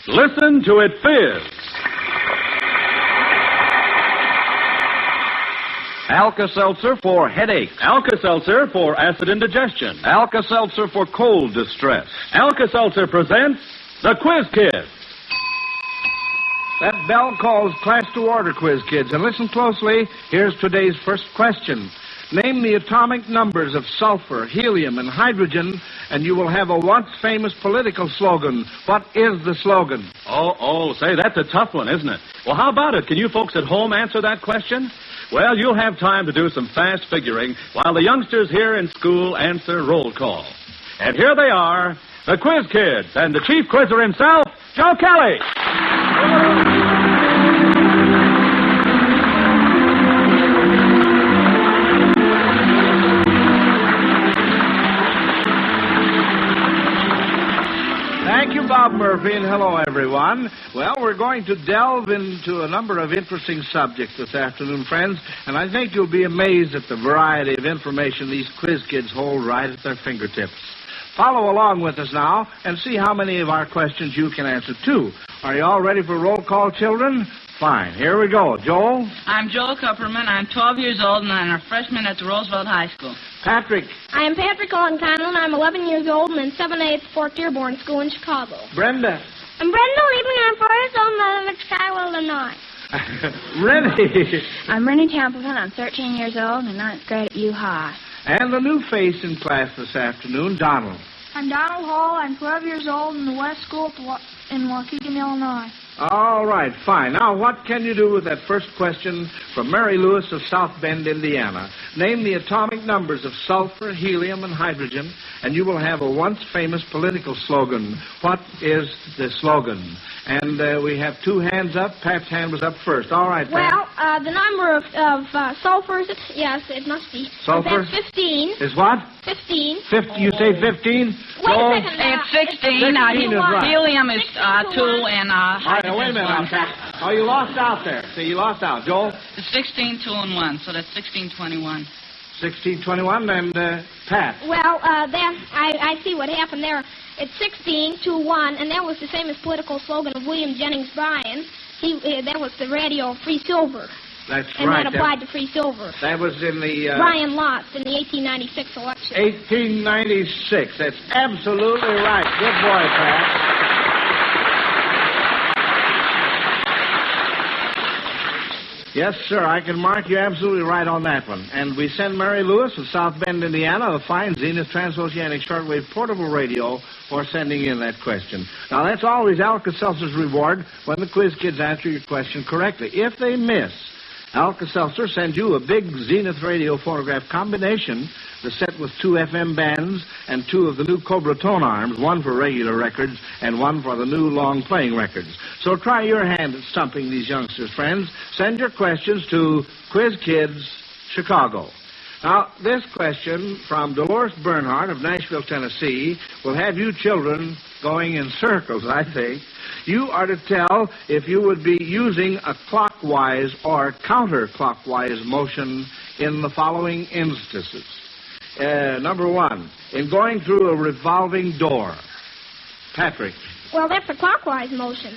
Listen to it fizz. Alka-Seltzer for headache. Alka-Seltzer for acid indigestion. Alka-Seltzer for cold distress. Alka-Seltzer presents the Quiz Kids. That bell calls class to order, Quiz Kids. And listen closely. Here's today's first question. Name the atomic numbers of sulfur, helium, and hydrogen, and you will have a once-famous political slogan. What is the slogan? Say, that's a tough one, isn't it? Well, how about it? Can you folks at home answer that question? Well, you'll have time to do some fast figuring while the youngsters here in school answer roll call. And here they are, the Quiz Kids, and the chief quizzer himself, Joe Kelly. Thank you, Bob Murphy, and hello, everyone. Well, we're going to delve into a number of interesting subjects this afternoon, friends, and I think you'll be amazed at the variety of information these quiz kids hold right at their fingertips. Follow along with us now and see how many of our questions you can answer, too. Are you all ready for roll call, children? Fine. Here we go. Joel? I'm Joel Kupperman. I'm 12 years old, and I'm a freshman at the Roosevelt High School. Patrick? I am Patrick Olenconlon. I'm 11 years old and in 7/8 Fort Dearborn School in Chicago. Brenda? I'm Brenda Liebman. I'm 4 years old and I live in Chicago, Illinois. Rennie? I'm Rennie Templeton. I'm 13 years old and 9th grade at U High. And the new face in class this afternoon, Donald. I'm Donald Hall. I'm 12 years old in the West School in Waukegan, Illinois. All right, fine. Now, what can you do with that first question from Mary Lewis of South Bend, Indiana? Name the atomic numbers of sulfur, helium, and hydrogen, and you will have a once-famous political slogan. What is the slogan? And we have two hands up. Pat's hand was up first. All right, Pat. Well, the number of sulfurs, yes, it must be. Sulfur? That's 15. Is what? 15. You say 15? Wait a second. It's 16. 16 is right. Helium is 2, and All right, hydrogen wait a minute now, is 1. Pat. Oh, you lost out there. See, you lost out. Joel? It's 16, 2, and 1, so that's 1621. 1621, and Pat? Well, I see what happened there. It's 16 to 1, and that was the famous political slogan of William Jennings Bryan. That was the radio Free Silver. That's and right. that applied to free silver. That was in the... Bryan lost in the 1896 election. 1896. That's absolutely right. Good boy, Pat. Yes, sir, I can mark you absolutely right on that one. And we send Mary Lewis of South Bend, Indiana, a fine Zenith transoceanic shortwave portable radio for sending in that question. Now, that's always Alka-Seltzer's reward when the quiz kids answer your question correctly. If they miss, Alka-Seltzer sends you a big Zenith radio phonograph combination, the set with 2 FM bands and 2 of the new Cobra tone arms, one for regular records and one for the new long-playing records. So try your hand at stumping these youngsters, friends. Send your questions to Quiz Kids, Chicago. Now, this question from Dolores Bernhardt of Nashville, Tennessee, will have you children going in circles, I think. You are to tell if you would be using a clockwise or counterclockwise motion in the following instances. Number 1, in going through a revolving door. Patrick. Well, that's a clockwise motion.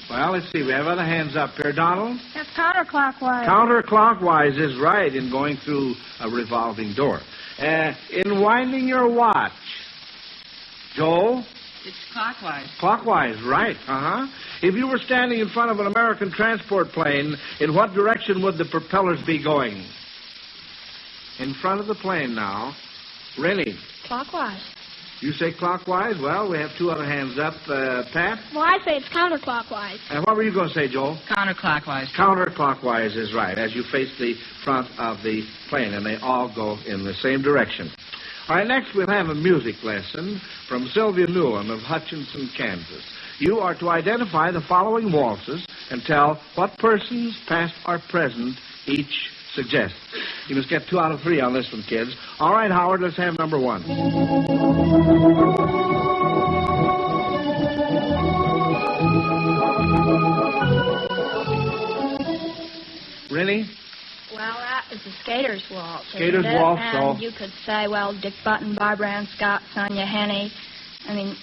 Well, let's see. We have other hands up here. Donald? That's counterclockwise. Counterclockwise is right in going through a revolving door. In winding your watch. Joel? It's clockwise. Clockwise, right. Uh-huh. If you were standing in front of an American transport plane, in what direction would the propellers be going? In front of the plane now. Rennie? Clockwise. You say clockwise? Well, we have 2 other hands up. Pat? Well, I say it's counterclockwise. And what were you going to say, Joel? Counterclockwise. Counterclockwise is right, as you face the front of the plane, and they all go in the same direction. All right, next we'll have a music lesson from Sylvia Newland of Hutchinson, Kansas. You are to identify the following waltzes and tell what persons, past or present, each suggests. You must get 2 out of 3 on this one, kids. All right, Howard, let's have number 1. Rennie? Well, that is the Skater's Waltz. Skater's isn't it? Waltz, And so... you could say, well, Dick Button, Barbara Ann Scott, Sonia Henney. I mean,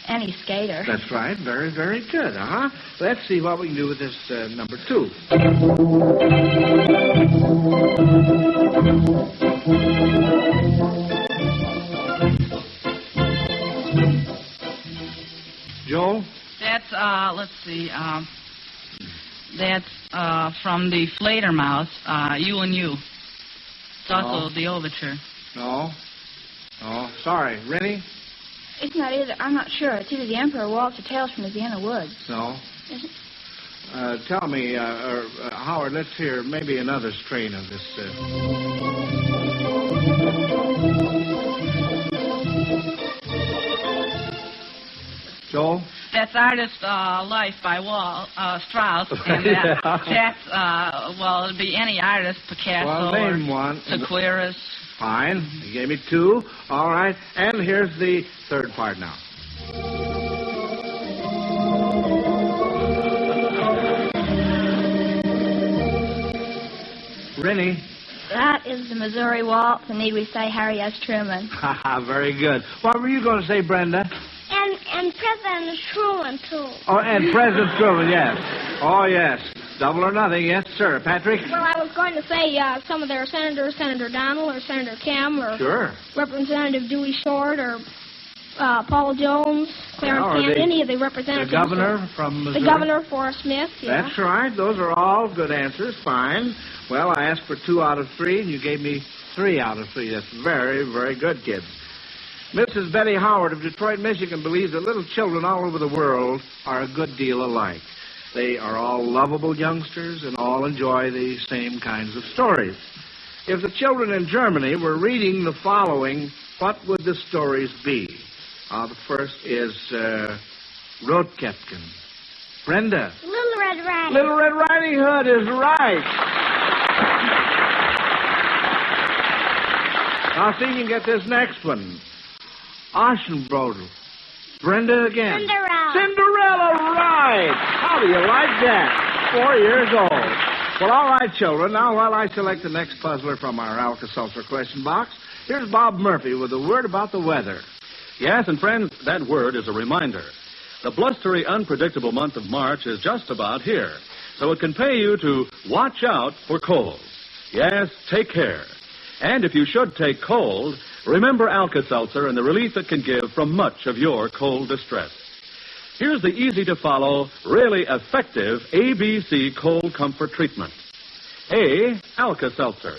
Any skater. That's right. Very, very good. Let's see what we can do with this number 2. Joe? That's, let's see, that's from the Fledermaus, You and You. It's also the overture. No. Oh, sorry. Rennie? It's not either. I'm not sure. It's either The Emperor Waltz or Tales from the Vienna Woods. No. Is it? Tell me, Howard, let's hear maybe another strain of this. Joel? That's Artist Life by Strauss. And that's, well, it'd be any artist, Picasso Well, name one. Sequeiros. Fine. You gave me 2. All right. And here's the third part now. Rennie? That is the Missouri Waltz, and need we say Harry S. Truman. Very good. What were you going to say, Brenda? And President Truman, too. Oh, and President Truman, yes. Oh, yes. Double or nothing, yes, sir. Patrick? Well, I was going to say some of their senators, Senator Donald or Senator Kemp or Sure. Representative Dewey Short or Paul Jones, Clarence Kent, any of the representatives. The governor from Missouri? The governor, Forrest Smith, yeah. That's right. Those are all good answers. Fine. Well, I asked for 2 out of 3, and you gave me 3 out of 3. That's very, very good, kids. Mrs. Betty Howard of Detroit, Michigan, believes that little children all over the world are a good deal alike. They are all lovable youngsters and all enjoy the same kinds of stories. If the children in Germany were reading the following, what would the stories be? The first is Rotkäppchen. Brenda. Little Red Riding. Little Red Riding Hood is right. Now see if you can get this next one. Aschenbrödel. Brenda again. Cinderella, right. How do you like that? 4 years old. Well, all right, children. Now, while I select the next puzzler from our Alka-Seltzer question box, here's Bob Murphy with a word about the weather. Yes, and friends, that word is a reminder. The blustery, unpredictable month of March is just about here, so it can pay you to watch out for colds. Yes, take care. And if you should take cold, remember Alka-Seltzer and the relief it can give from much of your cold distress. Here's the easy-to-follow, really effective ABC cold comfort treatment. A, Alka-Seltzer.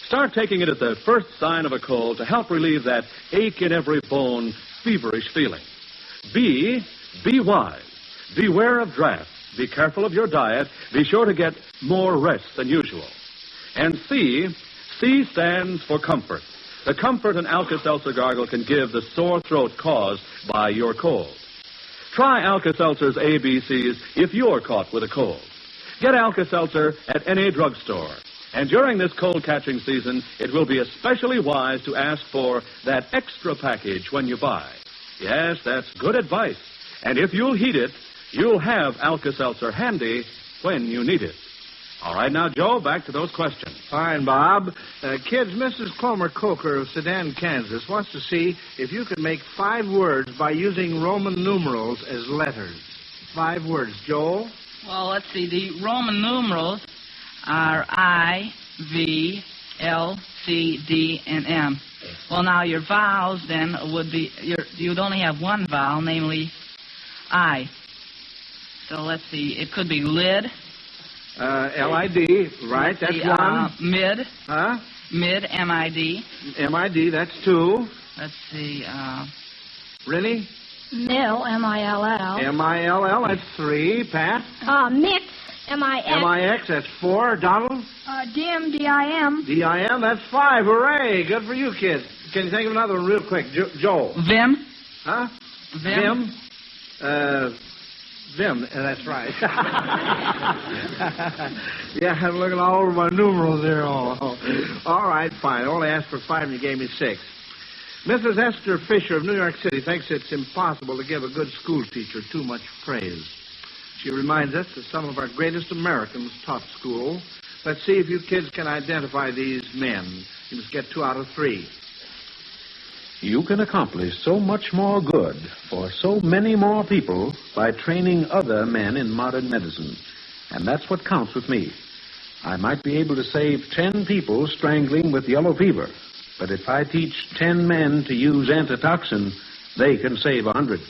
Start taking it at the first sign of a cold to help relieve that ache in every bone, feverish feeling. B, be wise. Beware of drafts. Be careful of your diet. Be sure to get more rest than usual. And C stands for comfort. The comfort an Alka-Seltzer gargle can give the sore throat caused by your cold. Try Alka-Seltzer's ABCs if you're caught with a cold. Get Alka-Seltzer at any drugstore. And during this cold-catching season, it will be especially wise to ask for that extra package when you buy. Yes, that's good advice. And if you'll heed it, you'll have Alka-Seltzer handy when you need it. All right, now, Joe, back to those questions. Fine, Bob. Kids, Mrs. Clomer Coker of Sedan, Kansas, wants to see if you can make 5 words by using Roman numerals as letters. 5 words. Joel? Well, let's see. The Roman numerals are I, V, L, C, D, and M. Well, now, your vowels, then, would be... you'd only have one vowel, namely I. So, let's see. It could be lid. L-I-D, right, that's see, one. Mid. Huh? Mid, M-I-D. M-I-D, that's 2. Let's see, Rennie? Mill, M-I-L-L. M-I-L-L, that's 3. Pat? Mix, M-I-X. M-I-X, that's 4. Donald? Dim, D-I-M. D-I-M, that's 5. Hooray, good for you, kids. Can you think of another one real quick? Joel? Vim. Huh? Vim. Vim, that's right. Yeah, I'm looking all over my numerals there. All right, fine. I only asked for 5 and you gave me 6. Mrs. Esther Fisher of New York City thinks it's impossible to give a good school teacher too much praise. She reminds us that some of our greatest Americans taught school. Let's see if you kids can identify these men. You must get 2 out of 3. You can accomplish so much more good for so many more people by training other men in modern medicine. And that's what counts with me. I might be able to save 10 people strangling with yellow fever. But if I teach 10 men to use antitoxin, they can save 100.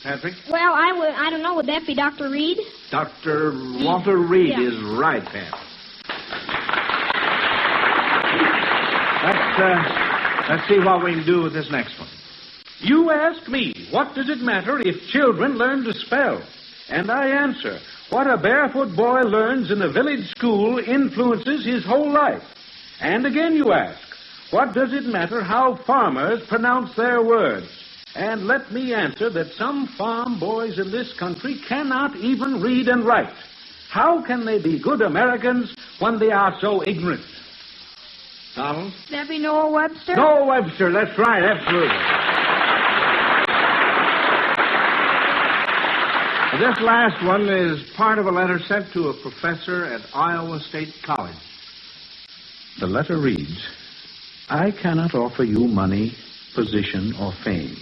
Patrick? Well, I don't know. Would that be Dr. Reed? Dr. Walter Reed Yeah. is right, Pat. Let's see what we can do with this next one. You ask me, what does it matter if children learn to spell? And I answer, what a barefoot boy learns in a village school influences his whole life. And again you ask, what does it matter how farmers pronounce their words? And let me answer that some farm boys in this country cannot even read and write. How can they be good Americans when they are so ignorant? Donald? That be Noah Webster? Noah Webster, that's right, absolutely. This last one is part of a letter sent to a professor at Iowa State College. The letter reads, I cannot offer you money, position, or fame.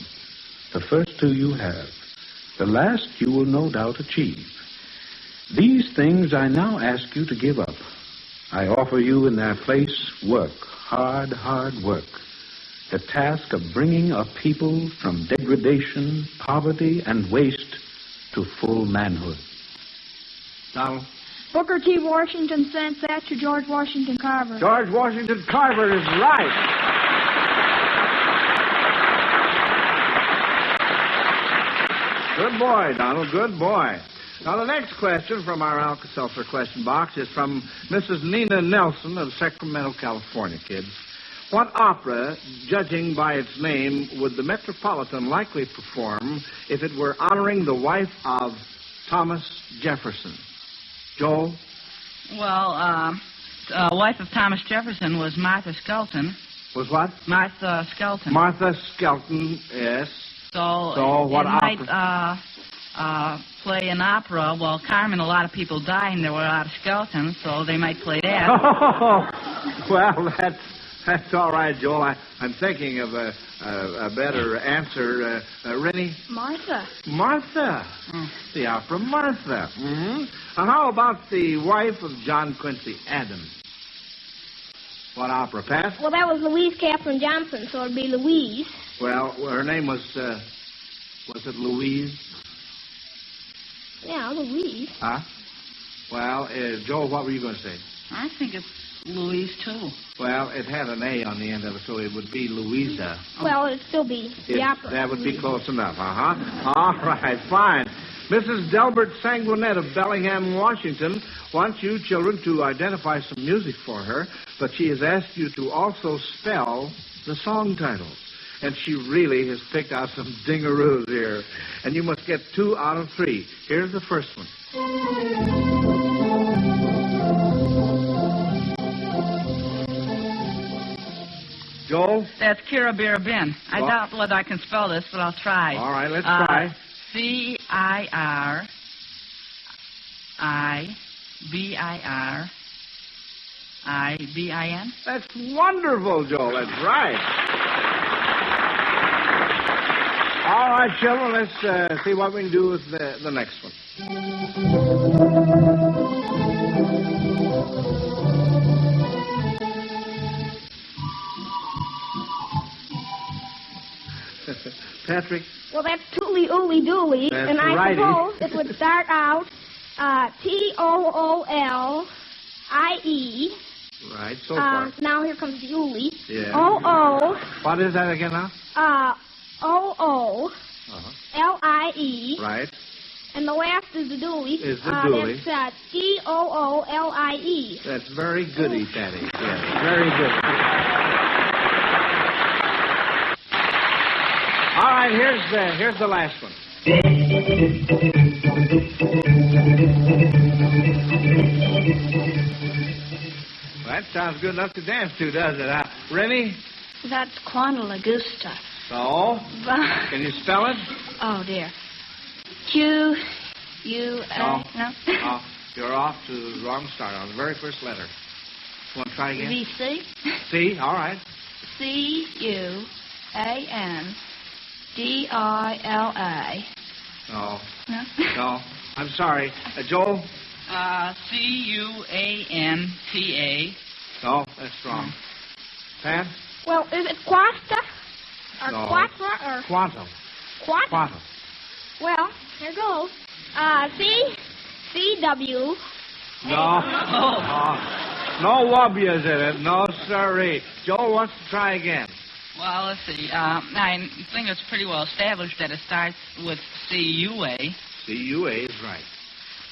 The first two you have. The last you will no doubt achieve. These things I now ask you to give up. I offer you in their place work, hard work. The task of bringing a people from degradation, poverty, and waste to full manhood. Donald? Booker T. Washington sent that to George Washington Carver. George Washington Carver is right. Good boy, Donald, good boy. Now, the next question from our Alka-Seltzer question box is from Mrs. Nina Nelson of Sacramento, California, kids. What opera, judging by its name, would the Metropolitan likely perform if it were honoring the wife of Thomas Jefferson? Joel? Well, wife of Thomas Jefferson was Martha Skelton. Was what? Martha Skelton. Martha Skelton, yes. So what it opera? might play an opera. Well, Carmen, a lot of people died and there were a lot of skeletons, so they might play that. Oh, well, that's all right, Joel. I'm thinking of a better answer. Rennie? Martha. Martha. The opera Martha. Mm-hmm. Now, how about the wife of John Quincy Adams? What opera, Pat? Well, that was Louise Catherine Johnson, so it'd be Louise. Well, her name was it Louise? Yeah, Louise. Huh? Well, Joel, what were you going to say? I think it's Louise, too. Well, it had an A on the end of it, so it would be Louisa. Well, it'd still be the opera. That would be close enough, All right, fine. Mrs. Delbert Sanguinet of Bellingham, Washington, wants you children to identify some music for her, but she has asked you to also spell the song titles. And she really has picked out some dingaroos here. And you must get 2 out of 3. Here's the first one. Joel? That's Kira Beer Bin. I doubt whether I can spell this, but I'll try. All right, let's try. Cirbiribin. That's wonderful, Joel. That's right. All right, children, let's see what we can do with the next one. Patrick? Well, that's Tooly Ooly Dooly. That's and I righty. suppose it would start out Toolie. Right, so far. Now here comes the Ooly. Yeah. O-O. What is that again now? O-O. L-I-E. Right. And the last is the Doolie. Is the Doolie. That's D-O-O-L-I-E. That's very goody, Patty. Yes, very good. All right, here's the last one. That sounds good enough to dance to, doesn't it? Rennie? That's Quanta Lagusta. So? Can you spell it? Oh, dear. Q-U-A... No. Oh, you're off to the wrong start on the very first letter. You want to try again? V-C? C, all right. C-U... No. No? No. I'm sorry. Joel? Cuanta. No, that's wrong. Pat? Well, is it quasta? Or No. quatra? Or Quantum. quat? Quantum. Well, here goes. CW. No. No wobbies in it. No, sorry. Joel wants to try again. Well, let's see. I think it's pretty well established that it starts with CUA. CUA is right.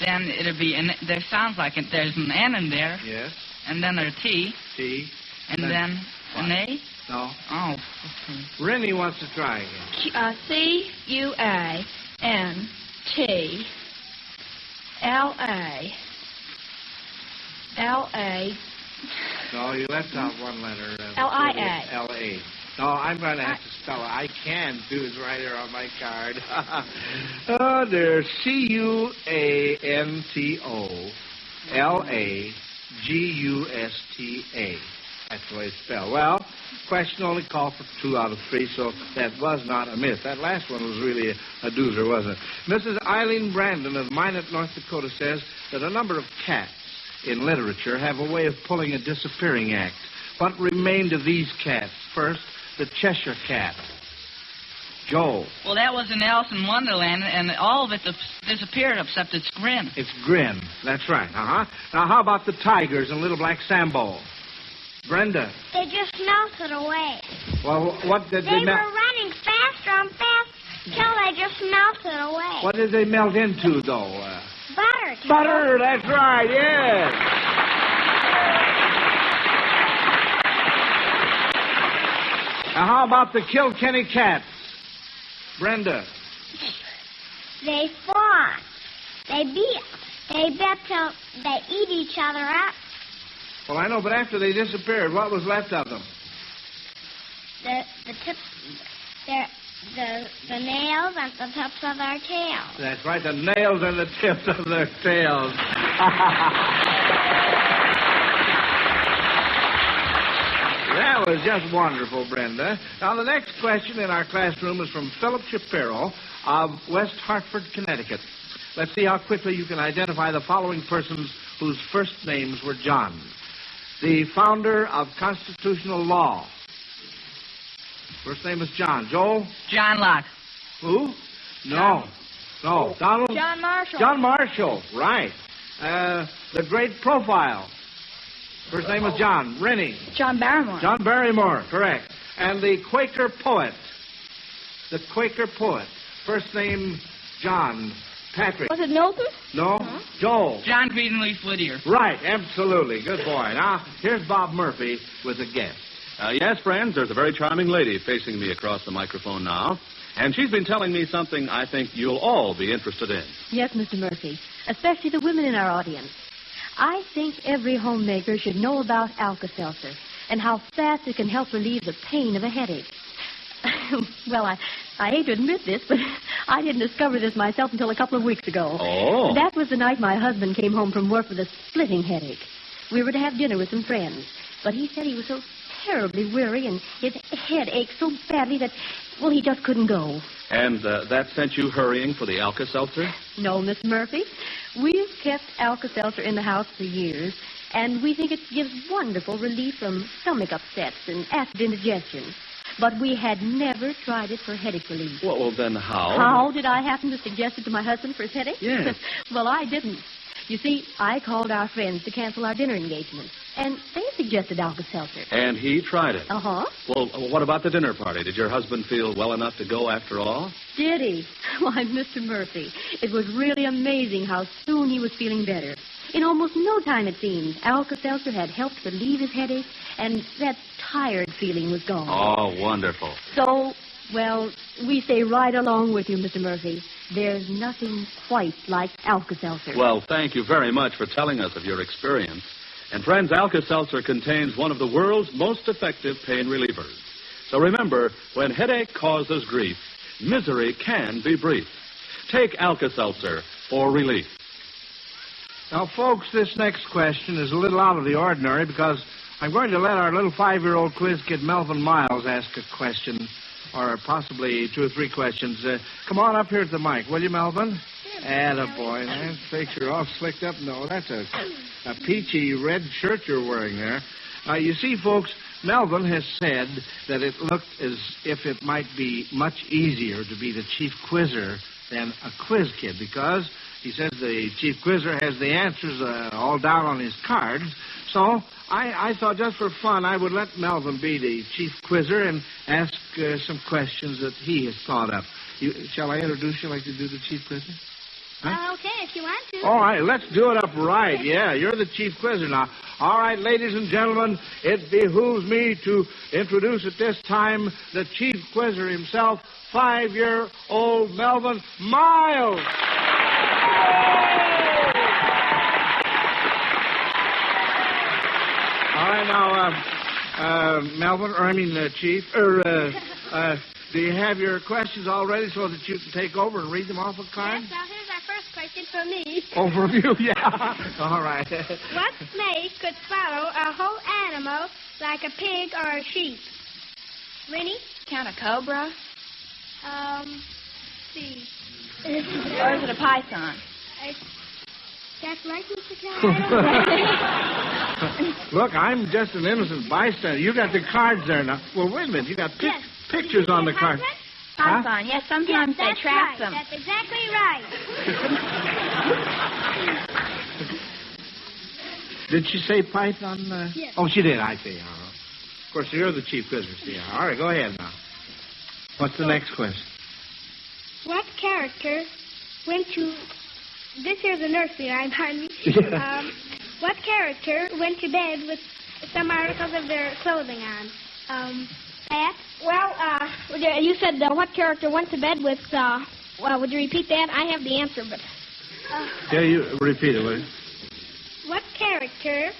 Then it'll be, there sounds like there's an N in there. Yes. And then a T. T. And then an A. No. Oh. Rennie wants to try again. CUANTLA. No, you left out one letter. LIA. LA. No, I'm going to have to spell it. I can't do it right here on my card. Oh, there's CUANTOLAGUSTA. That's the way it's spelled. Well, question only called for 2 out of 3, so that was not a miss. That last one was really a doozer, wasn't it? Mrs. Eileen Brandon of Minot, North Dakota says that a number of cats in literature have a way of pulling a disappearing act. What remained of these cats? First, the Cheshire Cat. Joel. Well, that was in Alice in Wonderland, and all of it disappeared except its grin. It's Grin. That's right. Uh-huh. Now, how about the tigers in Little Black Sambo? Brenda. They just melted away. Well, what did They were running faster and faster till they just melted away. What did they melt into, though? Butter. Butter, that's right, yes. Now, how about the Kilkenny cats? Brenda. They fought. They beat. They bet till they eat each other up. Well, I know, but after they disappeared, what was left of them? The tips, the nails and the tips of their tails. That's right, the nails and the tips of their tails. That was just wonderful, Brenda. Now, the next question in our classroom is from Philip Shapiro of West Hartford, Connecticut. Let's see how quickly you can identify the following persons whose first names were John. The founder of constitutional law. First name is John. Joel? John Locke. Who? No. No. Donald? John Marshall. John Marshall. Right. The great profile. First name was John. Rennie. John Barrymore. John Barrymore. Correct. And the Quaker poet. The Quaker poet. First name John. Patrick. Was it Milton? No. Joel. John Greenleaf Whittier. Right. Absolutely. Good boy. Now, here's Bob Murphy with a guest. Yes, friends, there's a very charming lady facing me across the microphone now. And she's been telling me something I think you'll all be interested in. Yes, Mr. Murphy, especially the women in our audience. I think every homemaker should know about Alka-Seltzer and how fast it can help relieve the pain of a headache. Well, I hate to admit this, but I didn't discover this myself until a couple of weeks ago. Oh. That was the night my husband came home from work with a splitting headache. We were to have dinner with some friends, but he said he was so terribly weary and his head ached so badly that, well, he just couldn't go. And that sent you hurrying for the Alka-Seltzer? No, Miss Murphy. We've kept Alka-Seltzer in the house for years, and we think it gives wonderful relief from stomach upsets and acid indigestion. But we had never tried it for headache relief. Well, then how? How did I happen to suggest it to my husband for his headache? Yes. Well, I didn't. You see, I called our friends to cancel our dinner engagement, and they suggested Alka-Seltzer. And he tried it? Uh-huh. Well, what about the dinner party? Did your husband feel well enough to go after all? Did he? Why, Mr. Murphy, it was really amazing how soon he was feeling better. In almost no time, it seemed, Alka-Seltzer had helped relieve his headache, and that tired feeling was gone. Oh, wonderful. So, well, we stay right along with you, Mr. Murphy. There's nothing quite like Alka-Seltzer. Well, thank you very much for telling us of your experience. And, friends, Alka-Seltzer contains one of the world's most effective pain relievers. So remember, when headache causes grief, misery can be brief. Take Alka-Seltzer for relief. Now, folks, this next question is a little out of the ordinary because I'm going to let our little 5-year-old quiz kid Melvin Miles ask a question or possibly 2 or 3 questions. Come on up here to the mic, will you, Melvin? Attaboy. That picture all slicked up. No, that's a peachy red shirt you're wearing there. You see, folks, Melvin has said that it looked as if it might be much easier to be the chief quizzer than a quiz kid, because he says the chief quizzer has the answers all down on his cards. So I thought just for fun I would let Melvin be the chief quizzer and ask some questions that he has thought up. Shall I introduce you like to do the chief quizzer? Huh? Okay, if you want to. All right, let's do it up right. Yeah, you're the chief quizzer now. All right, ladies and gentlemen, it behooves me to introduce at this time the chief quizzer himself, 5-year-old Melvin Miles. All right, now, Melvin, Chief, do you have your questions all ready so that you can take over and read them off a card? Yes, now here's our first question for me. Oh, from you? Yeah. All right. What snake could swallow a whole animal like a pig or a sheep? Winnie? Count a cobra? See. Or is it a python? That's right, Mr. Clyde. Look, I'm just an innocent bystander. You got the cards there now. Well, wait a minute. You got pictures on the card. Python. Yes, sometimes they trap them. That's exactly right. Did she say python? Yes. Oh, she did. I see. Of course, you're the chief quizzer. See. All right, go ahead now. What's the next question? What character went to... This here's a nursery rhyme, pardon me. What character went to bed with some articles of their clothing on? Pat? Well, you said what character went to bed with, would you repeat that? I have the answer, but... Yeah, you repeat it, will you? What character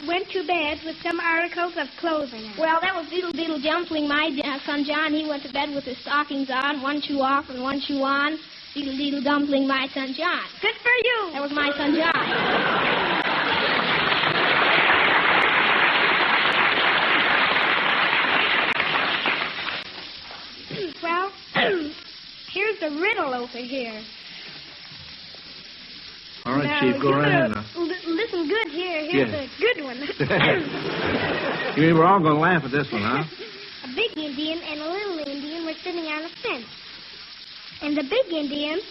went to bed with some articles of clothing on? Well, that was Diddle Diddle Dumpling. My son John, he went to bed with his stockings on, one shoe off and one shoe on. Diddle Diddle Dumpling, my son John. Good for you. That was my son John. Well, here's the riddle over here. All right, now, Chief, go right ahead now. Listen good here. Here's a good one. You mean we're all going to laugh at this one, huh? A big Indian and a little Indian were sitting on a fence. And the big Indian,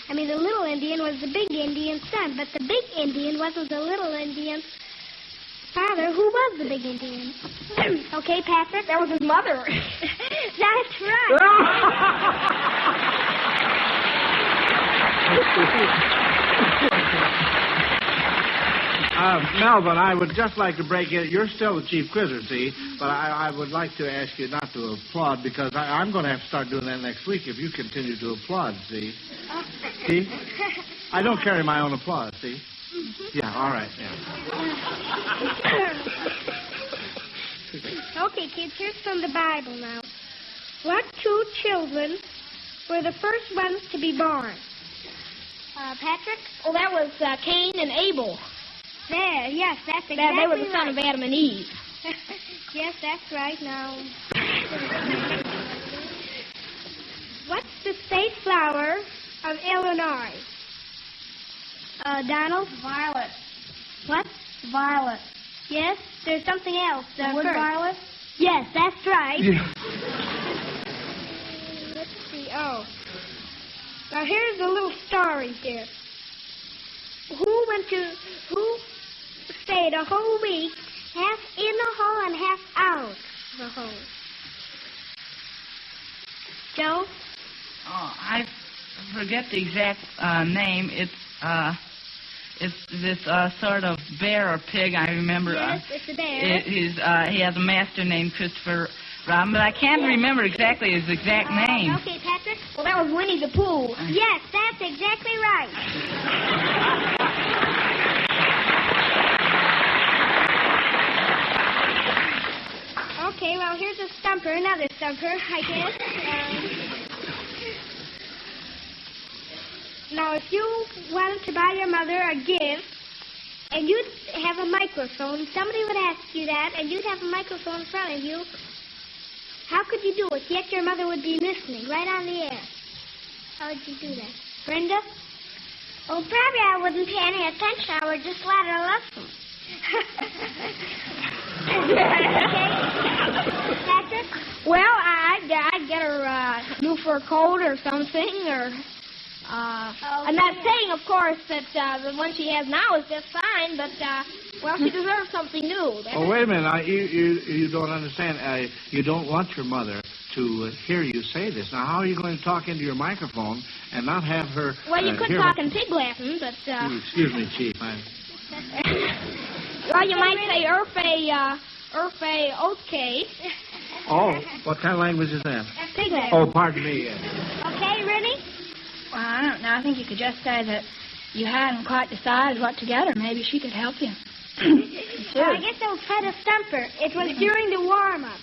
the little Indian was the big Indian's son, but the big Indian wasn't the little Indian's father. Who was the big Indian? Okay, Patrick? That was his mother. That's right. Melvin, I would just like to break in. You're still the chief quizzer, see, but I would like to ask you not to applaud because I'm going to have to start doing that next week if you continue to applaud, see? See? I don't carry my own applause, see? Yeah, all right, yeah. Okay, kids, here's from the Bible now. What 2 children were the first ones to be born? Patrick? Oh, that was Cain and Abel. There, yes, that's exactly right. They were the son of Adam and Eve. Yes, that's right now. What's the state flower of Illinois? Donald? Violet. What? Violet. Yes, there's something else. Wood first. violet? Yes, that's right. Yeah. Let's see. Oh. Now, here's a little story here. Who stayed a whole week, half in the hole and half out the hole? Joe? Oh, I forget the exact name. It's this sort of bear or pig. I remember. Yes, it's a bear. He has a master named Christopher Robin, but I can't remember exactly his exact name. Okay, Patrick. Well, that was Winnie the Pooh. Yes, that's exactly right. Okay, well, here's a stumper, another stumper, I guess. Now, if you wanted to buy your mother a gift, and you'd have a microphone, somebody would ask you that, and you'd have a microphone in front of you, How could you do it? Yet your mother would be listening right on the air. How would you do that? Brenda? Oh, probably I wouldn't pay any attention. I would just let her listen. Patrick? Well, I'd get her a new fur coat or something, or... I'm not saying, of course, that the one she has now is just fine, but, well, she deserves something new. Oh, wait a minute. You don't understand. You don't want your mother to hear you say this. Now, how are you going to talk into your microphone and not have her... Well, you could talk in pig Latin, but... Excuse me, Chief. Well, you might say Urfe Oatkay. Oh, what kind of language is that? Pig Latin. Oh, pardon me. Okay, Rennie? Well, I don't know. I think you could just say that you hadn't quite decided what to get her. Maybe she could help you. Well, I guess I'll try to stump her. It was during the warm-up.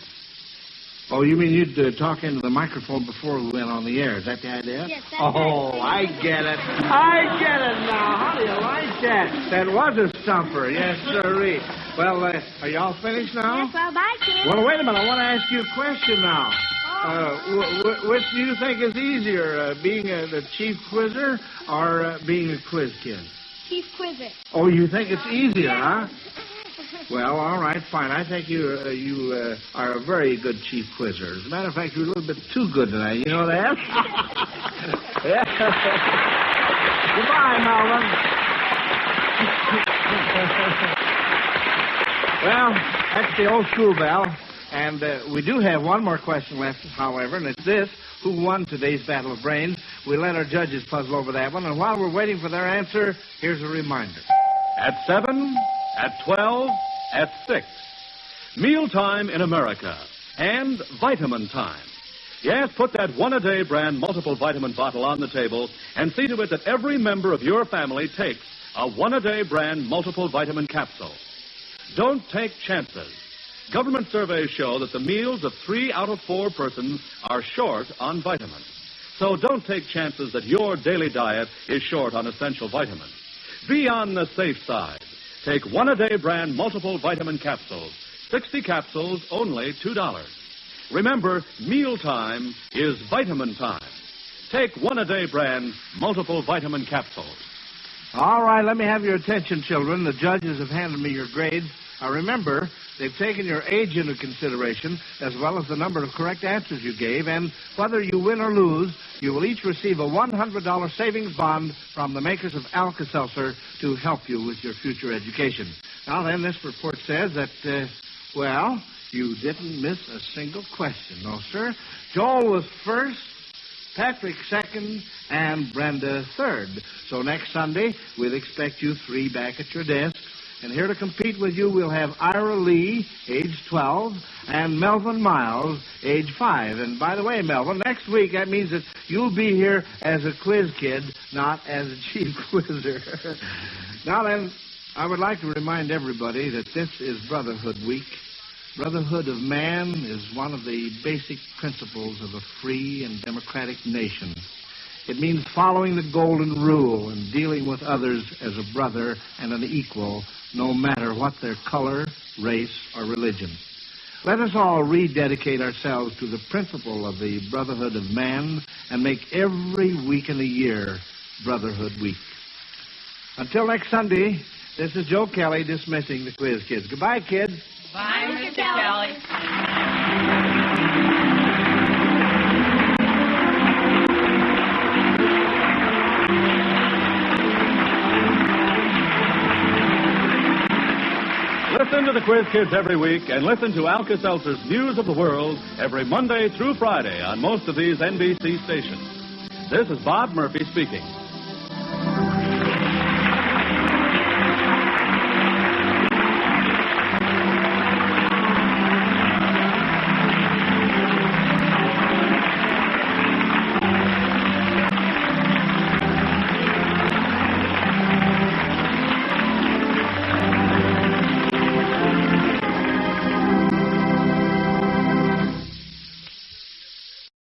Oh, you mean you'd talk into the microphone before we went on the air? Is that the idea? Yes, that's Oh, I get it. I get it now. How do you like that? That was a stumper. Yes, sirree. Well, are y'all finished now? Yes, well, bye, kid. Well, wait a minute. I want to ask you a question now. Which do you think is easier, being the chief quizzer or being a quiz kid? Chief Quizzer. Oh, you think it's easier, huh? Well, all right, fine. I think you are a very good chief quizzer. As a matter of fact, you're a little bit too good tonight. You know that? Yeah. Goodbye, Melvin. Well, that's the old school bell. And we do have one more question left, however, and it's this. Who won today's Battle of Brains? We let our judges puzzle over that one. And while we're waiting for their answer, here's a reminder. At 7, at 12, at 6. Mealtime in America. And vitamin time. Yes, put that one-a-day brand multiple vitamin bottle on the table and see to it that every member of your family takes a one-a-day brand multiple vitamin capsule. Don't take chances. Government surveys show that the meals of 3 out of 4 persons are short on vitamins. So don't take chances that your daily diet is short on essential vitamins. Be on the safe side. Take one-a-day brand multiple vitamin capsules. 60 capsules, only $2. Remember, mealtime is vitamin time. Take one-a-day brand multiple vitamin capsules. All right, let me have your attention, children. The judges have handed me your grades. Now, remember, they've taken your age into consideration, as well as the number of correct answers you gave, and whether you win or lose, you will each receive a $100 savings bond from the makers of Alka-Seltzer to help you with your future education. Now, then, this report says that, well, you didn't miss a single question. No, sir. Joel was first, Patrick second, and Brenda third. So next Sunday, we'll expect you 3 back at your desk. And here to compete with you, we'll have Ira Lee, age 12, and Melvin Miles, age 5. And by the way, Melvin, next week, that means that you'll be here as a quiz kid, not as a chief quizzer. Now then, I would like to remind everybody that this is Brotherhood Week. Brotherhood of man is one of the basic principles of a free and democratic nation. It means following the golden rule and dealing with others as a brother and an equal, no matter what their color, race, or religion. Let us all rededicate ourselves to the principle of the brotherhood of man and make every week in the year Brotherhood Week. Until next Sunday, this is Joe Kelly dismissing the Quiz Kids. Goodbye, kids. Bye, Mr. Kelly. Listen to the Quiz Kids every week and listen to Alka-Seltzer's News of the World every Monday through Friday on most of these NBC stations. This is Bob Murphy speaking.